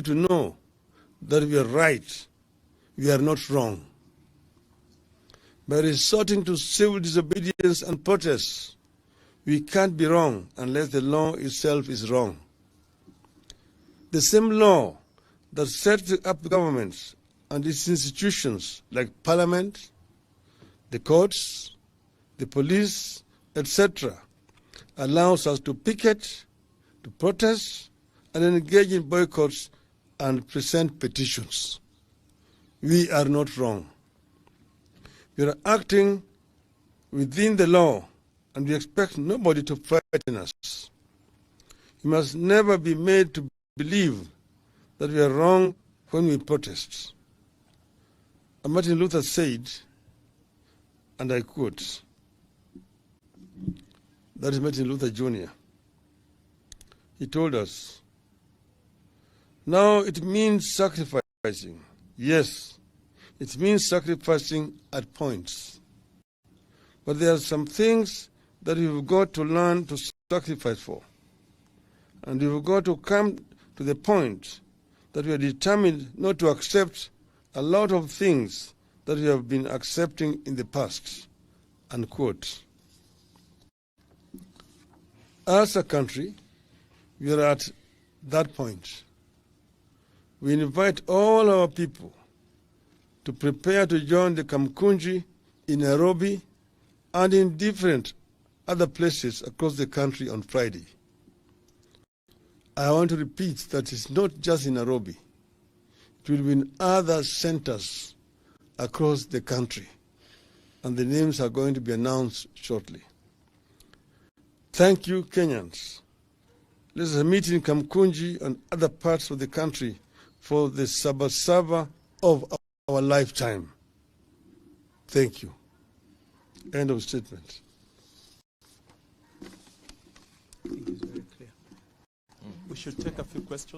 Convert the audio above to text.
to know that we are right, we are not wrong. By resorting to civil disobedience and protests, we can't be wrong unless the law itself is wrong. The same law that sets up governments and its institutions like parliament, the courts, the police, etc., allows us to picket, to protest, and engage in boycotts and present petitions. We are not wrong. We are acting within the law, and we expect nobody to frighten us. We must never be made to believe that we are wrong when we protest. And Martin Luther said, and I quote, that is Martin Luther Jr. He told us, now it means sacrificing. Yes, it means sacrificing at points. But there are some things that we've got to learn to sacrifice for. And we've got to come to the point that we are determined not to accept a lot of things that we have been accepting in the past. Unquote. As a country, we are at that point. We invite all our people to prepare to join the Kamkunji in Nairobi and in different other places across the country on Friday. I want to repeat that it's not just in Nairobi. It will be in other centers across the country, and the names are going to be announced shortly. Thank you, Kenyans. Let us meet in Kamkunji and other parts of the country for the Sabasaba of our lifetime. Thank you. End of statement. I think it's very clear. We should take a few questions.